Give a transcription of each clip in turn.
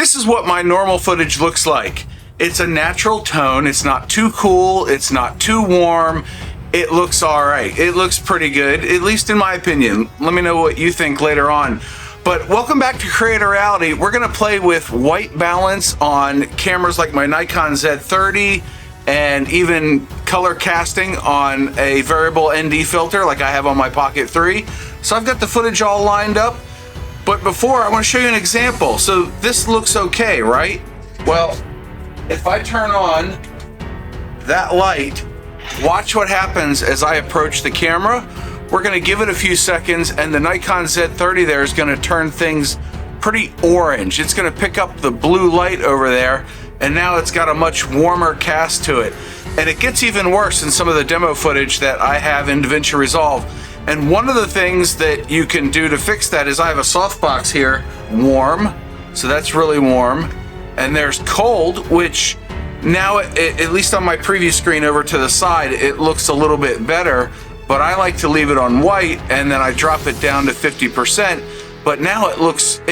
This is what my normal footage looks like. It's a natural tone. It's not too cool. It's not too warm. It looks all right. It looks pretty good, at least in my opinion. Let me know what you think later on. But welcome back to Creator Reality. We're gonna play with white balance on cameras like my Nikon Z30 and even color casting on a variable ND filter like I have on my Pocket 3. So I've got the footage all lined up. But before, I want to show you an example. So this looks okay, right? Well, if I turn on that light, watch what happens as I approach the camera. We're going to give it a few seconds, and the Nikon Z30 there is going to turn things pretty orange. It's going to pick up the blue light over there, and now it's got a much warmer cast to it. And it gets even worse in some of the demo footage that I have in Davinci Resolve. And one of the things that you can do to fix that is I have a softbox here, warm, so that's really warm. And there's cold, which now, at least on my preview screen over to the side, it looks a little bit better, but I like to leave it on white and then I drop it down to 50%. But now it looks,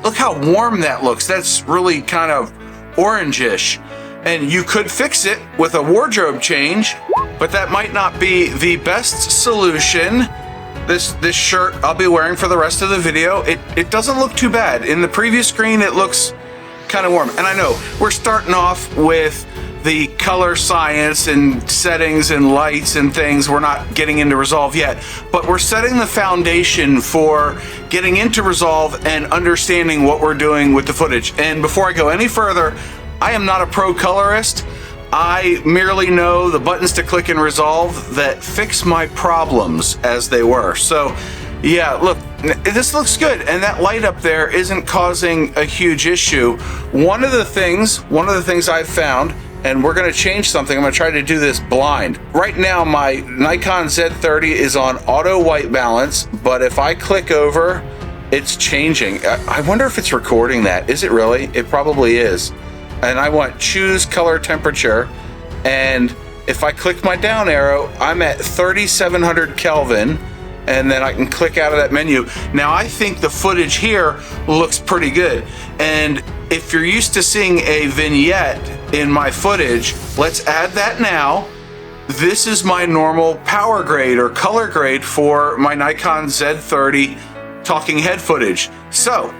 look how warm that looks. That's really kind of orangish. And you could fix it with a wardrobe change, but that might not be the best solution. This shirt I'll be wearing for the rest of the video. It doesn't look too bad. In the previous screen, it looks kind of warm. And I know we're starting off with the color science and settings and lights and things. We're not getting into Resolve yet, but we're setting the foundation for getting into Resolve and understanding what we're doing with the footage. And before I go any further, I am not a pro colorist. I merely know the buttons to click in Resolve that fix my problems as they were. So yeah, look, this looks good. And that light up there isn't causing a huge issue. One of the things I've found, and we're gonna change something. I'm gonna try to do this blind. Right now, my Nikon Z30 is on auto white balance, but if I click over, it's changing. I wonder if it's recording that. Is it really? It probably is. And I want choose color temperature, and if I click my down arrow, I'm at 3700 Kelvin, and then I can click out of that menu. Now I think the footage here looks pretty good, and if you're used to seeing a vignette in my footage, let's add that now. This is my normal power grade or color grade for my Nikon Z30 talking head footage. So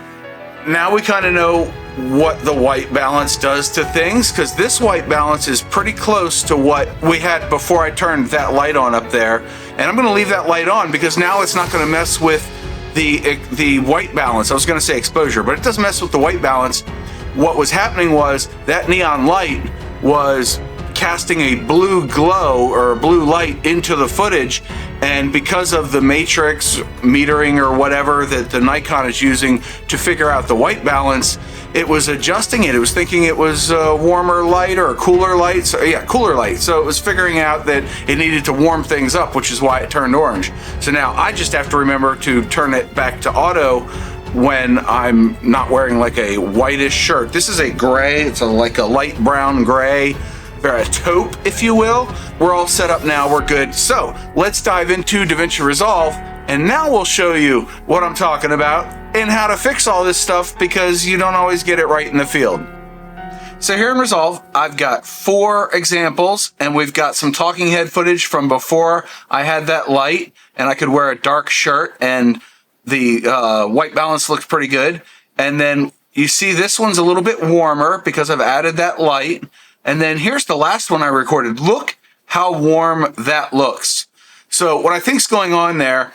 now we kind of know what the white balance does to things, because this white balance is pretty close to what we had before I turned that light on up there. And I'm going to leave that light on because now it's not going to mess with the white balance. I was going to say exposure, but it doesn't mess with the white balance. What was happening was that neon light was casting a blue glow or a blue light into the footage, and because of the matrix metering or whatever that the Nikon is using to figure out the white balance, it was adjusting it. It was thinking it was a warmer light or a cooler light. So yeah, cooler light. So it was figuring out that it needed to warm things up, which is why it turned orange. So now I just have to remember to turn it back to auto when I'm not wearing like a whitish shirt. This is a gray. It's like a light brown gray, a taupe, if you will. We're all set up now. We're good. So let's dive into Davinci Resolve, and now we'll show you what I'm talking about and how to fix all this stuff, because you don't always get it right in the field. So here in Resolve, I've got 4 examples, and we've got some talking head footage from before I had that light and I could wear a dark shirt and the white balance looks pretty good. And then you see this one's a little bit warmer because I've added that light. And then here's the last one I recorded. Look how warm that looks. So what I think's going on there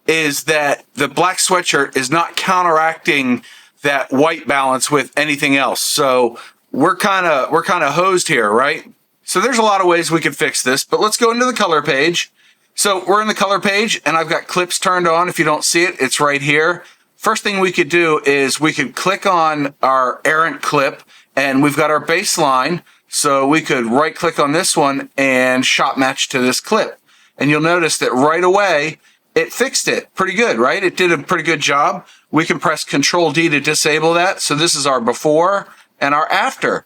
is that the black sweatshirt is not counteracting that white balance with anything else. So we're kind of hosed here, right? So there's a lot of ways we could fix this, but let's go into the color page. So we're in the color page, and I've got clips turned on. If you don't see it, it's right here. First thing we could do is we could click on our errant clip, and we've got our baseline. So we could right click on this one and shot match to this clip. And you'll notice that right away, it fixed it pretty good, right? It did a pretty good job. We can press Control D to disable that. So this is our before and our after.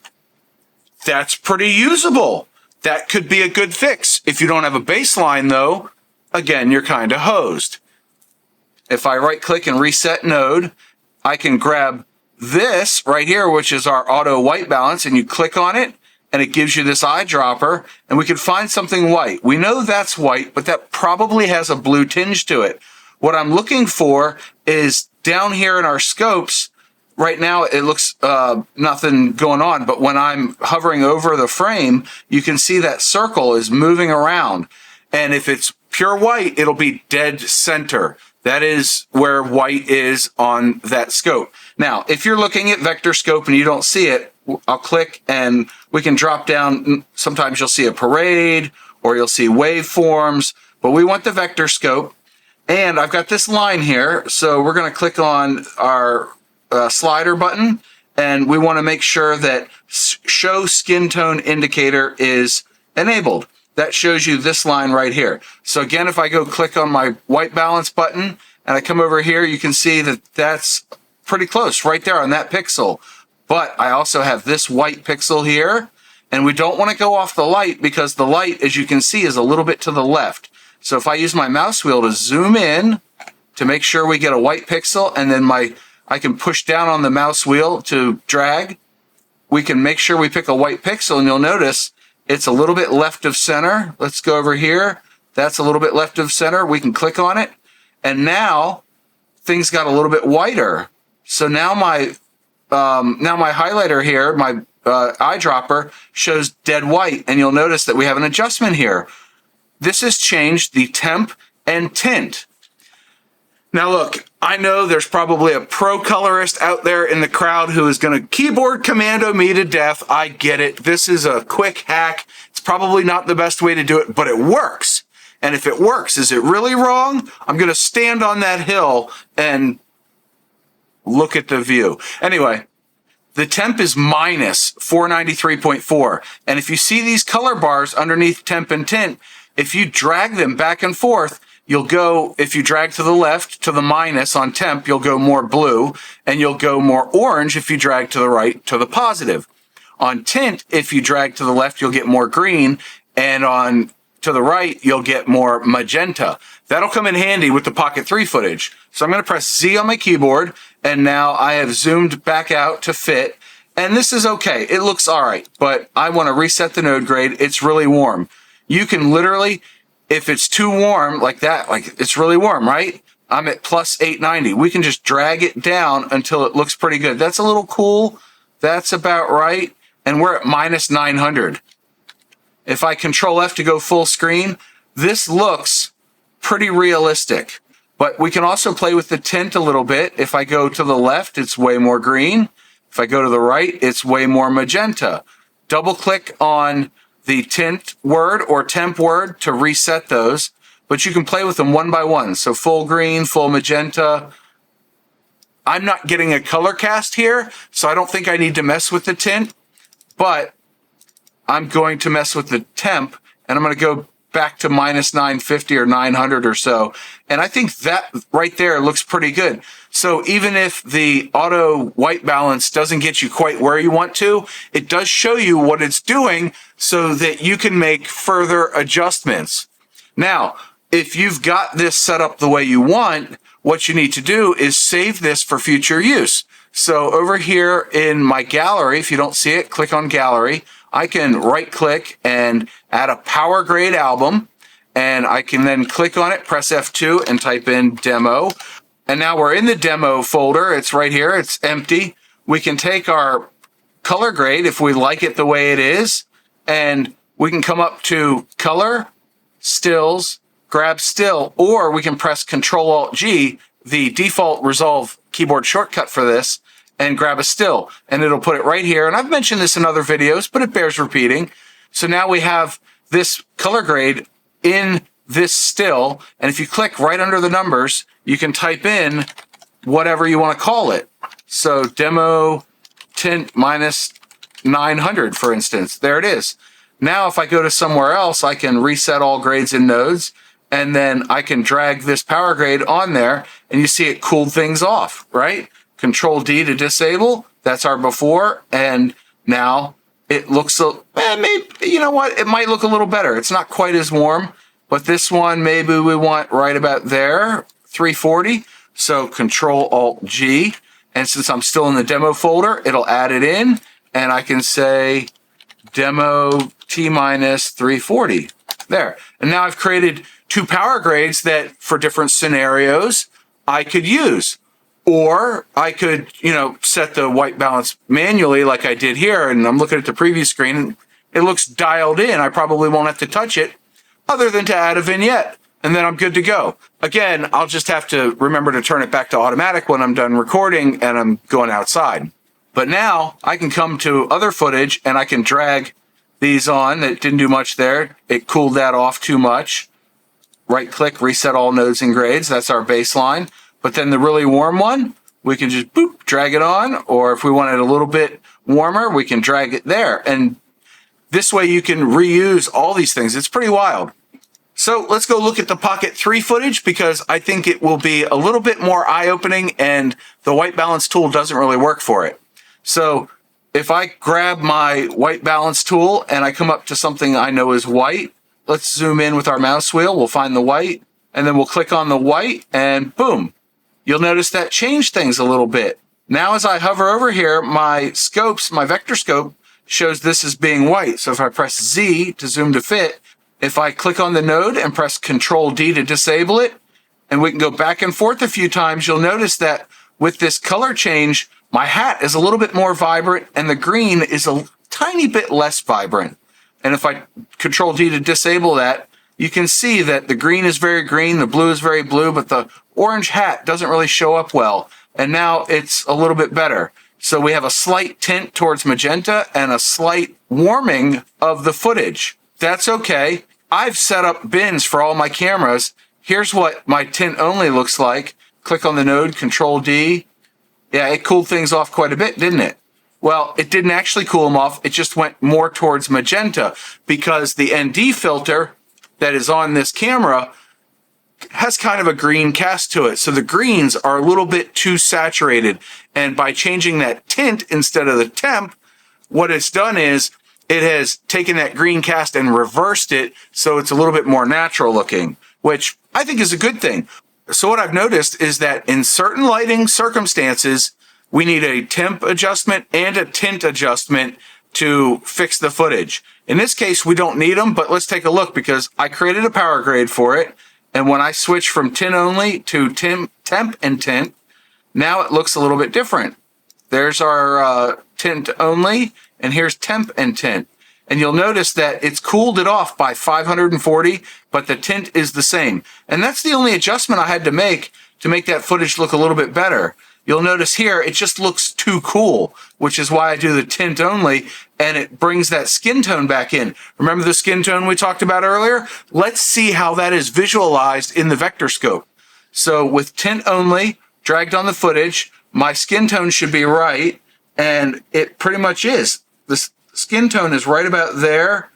That's pretty usable. That could be a good fix. If you don't have a baseline though, again, you're kind of hosed. If I right click and reset node, I can grab this right here, which is our auto white balance, and you click on it and it gives you this eyedropper, and we can find something white. We know that's white, but that probably has a blue tinge to it. What I'm looking for is down here in our scopes. Right now it looks nothing going on, but when I'm hovering over the frame, you can see that circle is moving around. And if it's pure white, it'll be dead center. That is where white is on that scope. Now, if you're looking at vector scope and you don't see it, I'll click and we can drop down. Sometimes you'll see a parade or you'll see waveforms, but we want the vector scope. And I've got this line here. So we're going to click on our slider button, and we want to make sure that show skin tone indicator is enabled. That shows you this line right here. So again, if I go click on my white balance button and I come over here, you can see that that's pretty close right there on that pixel. But I also have this white pixel here, and we don't want to go off the light because the light, as you can see, is a little bit to the left. So if I use my mouse wheel to zoom in to make sure we get a white pixel, and then I can push down on the mouse wheel to drag, we can make sure we pick a white pixel, and you'll notice it's a little bit left of center. Let's go over here. That's a little bit left of center. We can click on it. And now things got a little bit whiter. So now my highlighter here, my eyedropper shows dead white. And you'll notice that we have an adjustment here. This has changed the temp and tint. Now look, I know there's probably a pro colorist out there in the crowd who is going to keyboard commando me to death. I get it. This is a quick hack. It's probably not the best way to do it, but it works. And if it works, is it really wrong? I'm going to stand on that hill and look at the view. Anyway, the temp is minus 493.4. And if you see these color bars underneath temp and tint, if you drag them back and forth, you'll go, if you drag to the left to the minus on temp, you'll go more blue, and you'll go more orange if you drag to the right to the positive. On tint, if you drag to the left, you'll get more green, and on to the right, you'll get more magenta. That'll come in handy with the Pocket 3 footage. So I'm going to press Z on my keyboard, and now I have zoomed back out to fit, and this is okay. It looks all right, but I want to reset the node grade. It's really warm. You can literally, if it's too warm like that, like it's really warm, right? I'm at plus 890. We can just drag it down until it looks pretty good. That's a little cool. That's about right. And we're at minus 900. If I control F to go full screen, this looks pretty realistic. But we can also play with the tint a little bit. If I go to the left, it's way more green. If I go to the right, it's way more magenta. Double click on the tint word or temp word to reset those, but you can play with them one by one. So full green, full magenta. I'm not getting a color cast here, so I don't think I need to mess with the tint, but I'm going to mess with the temp, and I'm going to go back to minus 950 or 900 or so. And I think that right there looks pretty good. So even if the auto white balance doesn't get you quite where you want to, it does show you what it's doing so that you can make further adjustments. Now, if you've got this set up the way you want, what you need to do is save this for future use. So over here in my gallery, if you don't see it, click on gallery. I can right click and add a power grade album, and I can then click on it, press F2 and type in demo. And now we're in the demo folder. It's right here. It's empty. We can take our color grade if we like it the way it is, and we can come up to color, stills, grab still, or we can press Control-Alt-G, the default Resolve keyboard shortcut for this, and grab a still, and it'll put it right here. And I've mentioned this in other videos, but it bears repeating. So now we have this color grade in this still, and if you click right under the numbers, you can type in whatever you want to call it. So demo tint minus 900, for instance. There it is. Now if I go to somewhere else, I can reset all grades and nodes, and then I can drag this power grade on there, and you see it cooled things off, right? Control D to disable. That's our before, and now it looks, maybe, you know what? It might look a little better. It's not quite as warm, but this one maybe we want right about there, 340. So Control-Alt-G, And since I'm still in the demo folder, it'll add it in, and I can say demo T-minus 340. There. And now I've created 2 power grades that for different scenarios I could use. Or I could, set the white balance manually like I did here, and I'm looking at the preview screen and it looks dialed in. I probably won't have to touch it other than to add a vignette, and then I'm good to go. Again, I'll just have to remember to turn it back to automatic when I'm done recording and I'm going outside. But now I can come to other footage and I can drag these on. It didn't do much there. It cooled that off too much. Right click, reset all nodes and grades. That's our baseline. But then the really warm one, we can just boop, drag it on. Or if we want it a little bit warmer, we can drag it there. And this way you can reuse all these things. It's pretty wild. So let's go look at the Pocket 3 footage, because I think it will be a little bit more eye-opening and the white balance tool doesn't really work for it. So if I grab my white balance tool and I come up to something I know is white, let's zoom in with our mouse wheel. We'll find the white and then we'll click on the white and boom. You'll notice that changed things a little bit. Now as I hover over here, my scopes, my vector scope shows this as being white. So if I press Z to zoom to fit, if I click on the node and press Control D to disable it, and we can go back and forth a few times, you'll notice that with this color change, my hat is a little bit more vibrant and the green is a tiny bit less vibrant. And if I Control D to disable that, you can see that the green is very green, the blue is very blue, but the orange hat doesn't really show up well. And now it's a little bit better. So we have a slight tint towards magenta and a slight warming of the footage. That's okay. I've set up bins for all my cameras. Here's what my tint only looks like. Click on the node, Control D. Yeah, it cooled things off quite a bit, didn't it? Well, it didn't actually cool them off. It just went more towards magenta because the ND filter that is on this camera has kind of a green cast to it. So the greens are a little bit too saturated. And by changing that tint instead of the temp, what it's done is it has taken that green cast and reversed it so it's a little bit more natural looking, which I think is a good thing. So what I've noticed is that in certain lighting circumstances, we need a temp adjustment and a tint adjustment to fix the footage. In this case, we don't need them, but let's take a look because I created a power grade for it. And when I switch from tint only to temp and tint, now it looks a little bit different. There's our tint only, and here's temp and tint. And you'll notice that it's cooled it off by 540, but the tint is the same. And that's the only adjustment I had to make that footage look a little bit better. You'll notice here, it just looks too cool, which is why I do the tint only, and it brings that skin tone back in. Remember the skin tone we talked about earlier? Let's see how that is visualized in the vector scope. So with tint only, dragged on the footage, my skin tone should be right, and it pretty much is. The skin tone is right about there,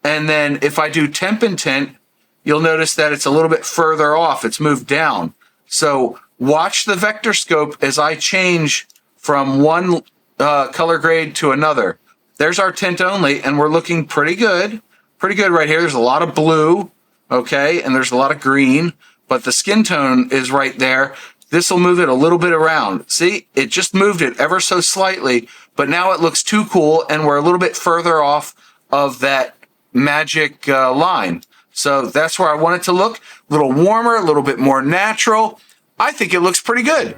and then if I do temp and tint, you'll notice that it's a little bit further off. It's moved down. So watch the vector scope as I change from one color grade to another. There's our tint only, and we're looking pretty good. Pretty good right here. There's a lot of blue, okay, and there's a lot of green, but the skin tone is right there. This will move it a little bit around. See, it just moved it ever so slightly, but now it looks too cool, and we're a little bit further off of that magic line. So that's where I want it to look. A little warmer, a little bit more natural. I think it looks pretty good.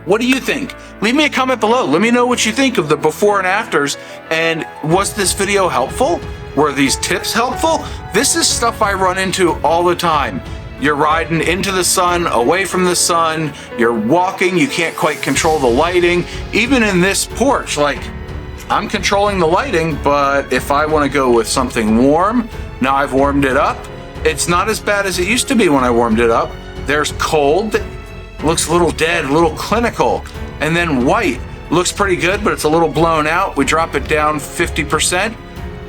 What do you think? Leave me a comment below. Let me know what you think of the before and afters. And was this video helpful? Were these tips helpful? This is stuff I run into all the time. You're riding into the sun, away from the sun, you're walking, you can't quite control the lighting. Even in this porch, like, I'm controlling the lighting, but if I want to go with something warm, now I've warmed it up. It's not as bad as it used to be when I warmed it up. There's cold, looks a little dead, a little clinical. And then white, looks pretty good, but it's a little blown out. We drop it down 50%.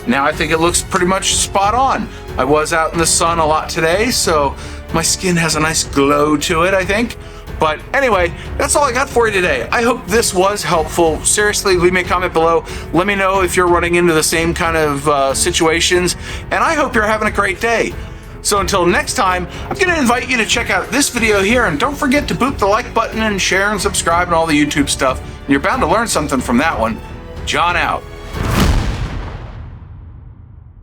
Now I think it looks pretty much spot on. I was out in the sun a lot today, so my skin has a nice glow to it, I think. But anyway, that's all I got for you today. I hope this was helpful. Seriously, leave me a comment below. Let me know if you're running into the same kind of situations. And I hope you're having a great day. So until next time, I'm going to invite you to check out this video here, and don't forget to boop the like button and share and subscribe and all the YouTube stuff. You're bound to learn something from that one. John out.